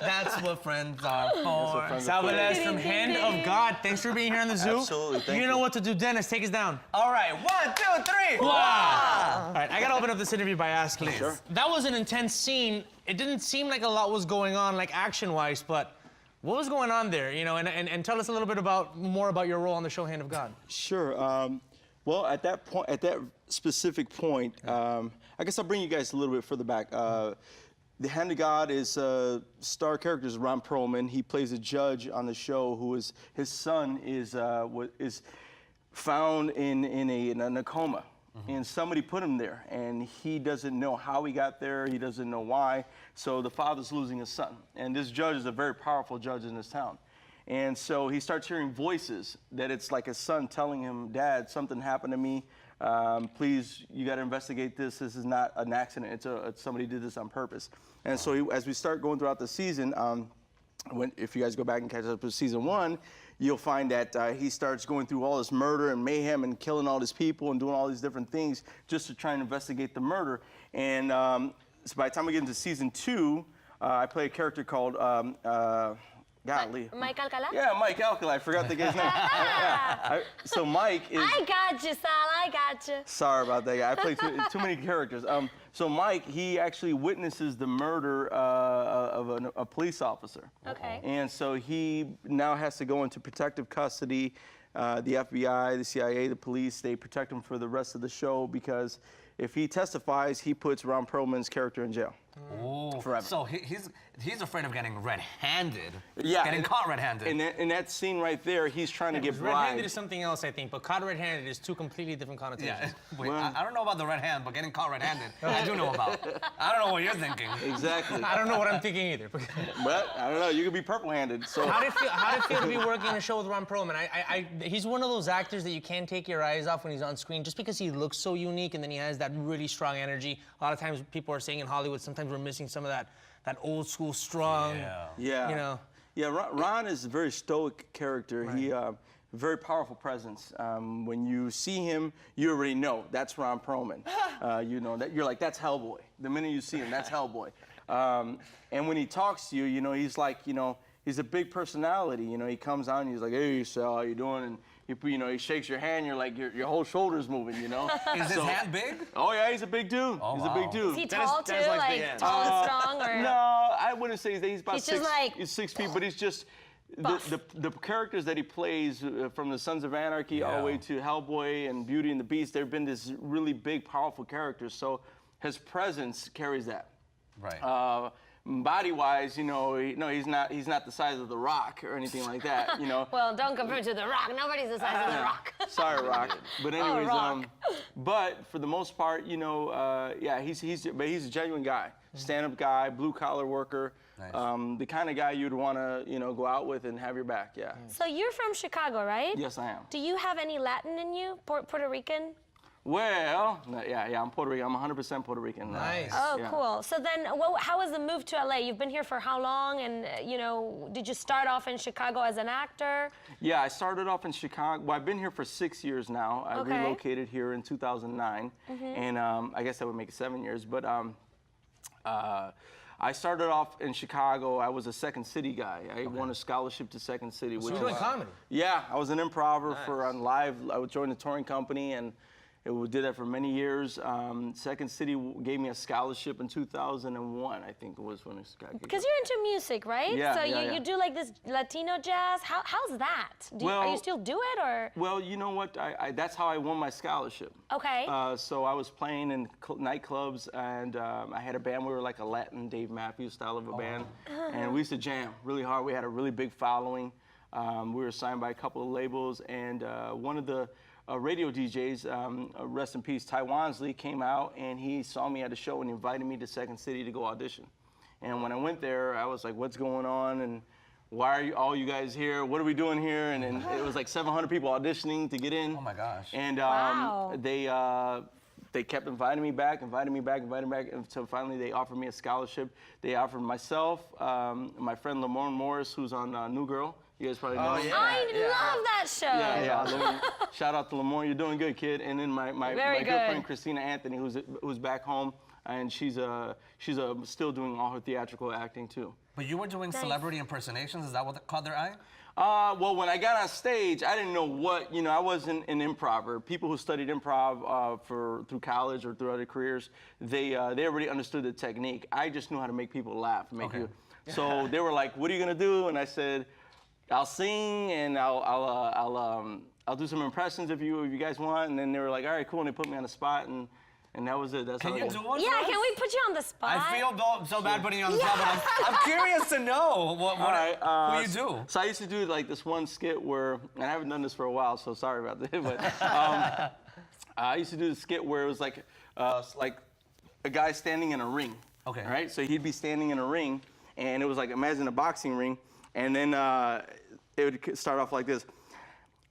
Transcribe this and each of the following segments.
That's what friends are for. Sal Velez from Hand of God. Thanks for being here on the Zoo. Absolutely, thank you. You know what to do, Dennis. Take us down. All right, 1, 2, 3. Wow. All right, I gotta open up this interview by asking. Sure. That was an intense scene. It didn't seem like a lot was going on, like action-wise, but what was going on there? You know, and tell us a little bit more about your role on the show Hand of God. Sure. Well, at that point, at that specific point, I guess I'll bring you guys a little bit further back. The Hand of God is star character is Ron Perlman. He plays a judge on the show who is his son is found in a coma. And somebody put him there, and he doesn't know how he got there. He doesn't know why. So the father's losing his son. And this judge is a very powerful judge in this town. And so he starts hearing voices that it's like his son telling him, "Dad, something happened to me. Please, you got to investigate this. This is not an accident. It's somebody did this on purpose." And so as we start going throughout the season, if you guys go back and catch up with season 1, you'll find that he starts going through all this murder and mayhem and killing all these people and doing all these different things just to try and investigate the murder. And so by the time we get into season 2, I play a character called Mike Alcala? Yeah, Mike Alcala. I forgot the guy's name. So Mike is... I got you, Sal. I got you. Sorry about that guy. I play too many characters. So Mike, he actually witnesses the murder of a police officer. Okay. And so he now has to go into protective custody. The FBI, the CIA, the police, they protect him for the rest of the show because if he testifies, he puts Ron Perlman's character in jail. Ooh. Forever. So he's afraid of getting red-handed. Yeah. Getting caught red-handed. In that scene right there, he's trying to get bribed. Red-handed is something else, I think, but caught red-handed is two completely different connotations. Yeah. Wait, Well- I don't know about the red hand, but getting caught red-handed, I do know about. I don't know what you're thinking. Exactly. I don't know what I'm thinking either. But I don't know. You could be purple-handed. So How did it feel to be working on a show with Ron Perlman? He's one of those actors that you can't take your eyes off when he's on screen just because he looks so unique and then he has that really strong energy. A lot of times people are saying in Hollywood, sometimes we're missing some of that old school strong, yeah. you know. Yeah, Ron is a very stoic character. Right. He very powerful presence. When you see him, you already know that's Ron Perlman. You know that you're like, that's Hellboy. The minute you see him, that's Hellboy. And when he talks to you, you know, he's like, you know, he's a big personality. You know, he comes on and he's like, "Hey, Sal, how you doing?" And he shakes your hand. You're like, your whole shoulder's moving. You know. Is his hand big? Oh yeah, he's a big dude. Oh, he's a big dude. Is he tall too? Like tall and strong, or? No, I wouldn't say he's about He's just like... He's 6 feet, but he's just buff. the characters that he plays from the Sons of Anarchy all the way to Hellboy and Beauty and the Beast. They've been this really big, powerful characters. So his presence carries that. Right. Body-wise, you know, he's not the size of The Rock or anything like that, you know. Well, don't compare to The Rock. Nobody's the size of The Rock. Sorry, Rock. But anyways, Rock. But for the most part, you know, yeah, he's a genuine guy, stand-up guy, blue-collar worker, Nice. The kind of guy you'd want to, you know, go out with and have your back. Yeah. So you're from Chicago, right? Yes, I am. Do you have any Latin in you? Puerto Rican? Well, yeah, I'm Puerto Rican. I'm 100% Puerto Rican. Nice. Oh, yeah. cool. So then, how was the move to LA? You've been here for how long? And, you know, did you start off in Chicago as an actor? Yeah, I started off in Chicago. Well, I've been here for 6 years now. I relocated here in 2009. And I guess that would make it 7 years. But I started off in Chicago. I was a Second City guy. I won a scholarship to Second City. So you're doing comedy? Yeah, I was an improver for on live. I would join the touring company, and we did that for many years. Second City gave me a scholarship in 2001, I think it was when it got. Because you're into music, right? Yeah, so yeah, you do like this Latino jazz. How's that? Are you still do it, or? Well, you know what? That's how I won my scholarship. Okay. So I was playing in nightclubs, and I had a band. We were like a Latin Dave Matthews style of a band, and we used to jam really hard. We had a really big following. We were signed by a couple of labels, and one of the radio DJs, rest in peace, Ty Wansley, came out and he saw me at a show and invited me to Second City to go audition. And when I went there, I was like, what's going on? And why are all you guys here? What are we doing here? And it was like 700 people auditioning to get in. Oh my gosh. And wow. They kept inviting me back, until finally they offered me a scholarship. They offered myself, my friend Lamorne Morris, who's on New Girl. You guys probably know. Oh, him. yeah. I love that show. Yeah. Shout out to Lamar. You're doing good, kid. And then my Very good friend Christina Anthony, who's back home, and she's still doing all her theatrical acting too. But you were doing celebrity impersonations. Is that what caught their eye? Well, when I got on stage, I didn't know what, I wasn't an improver. People who studied improv through college or through other careers, they already understood the technique. I just knew how to make people laugh. So they were like, "What are you gonna do?" And I said, "I'll sing and I'll do some impressions if you guys want." And then they were like, "All right, cool." And they put me on the spot, and that was it. That's Can how you it do was. one? Yeah, for us? can we put you on the spot? I feel so bad putting you on the spot, but I'm curious to know who you do. So I used to do like this one skit where, and I haven't done this for a while, so sorry about that. But I used to do the skit where it was like a guy standing in a ring. Okay. Right. So he'd be standing in a ring, and it was like, imagine a boxing ring, and then it would start off like this.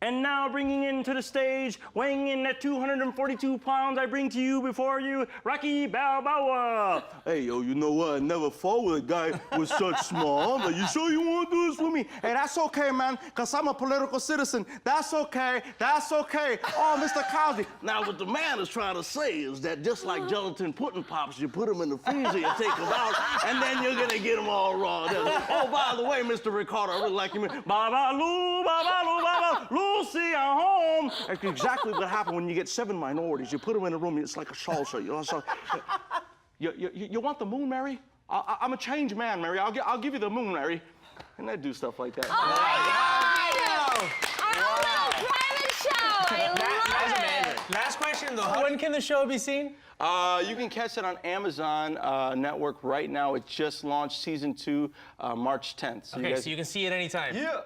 And now bringing into the stage, weighing in at 242 pounds, I bring to you before you, Rocky Balboa. Hey, yo, you know what? I never fought with a guy with such small arms. Like, you sure you want to do this with me? Hey, that's okay, man, because I'm a political citizen. That's okay. That's okay. Oh, Mr. Cosby. Now, what the man is trying to say is that just like gelatin pudding pops, you put them in the freezer, you take them out, and then you're going to get them all raw. Oh, by the way, Mr. Ricardo, I really like you. Ba-ba-loo, ba-ba-loo, ba-ba-loo. See, I'm home. That's exactly what happened when you get 7 minorities. You put them in a room, it's like a salsa. You want the moon, Mary? I'm a changed man, Mary. I'll give you the moon, Mary. And I do stuff like that. Oh my God! Our own private show. I love it. Last question though, when can the show be seen? You can catch it on Amazon Network right now. It just launched season 2, March 10th. So you can see it anytime. Yeah.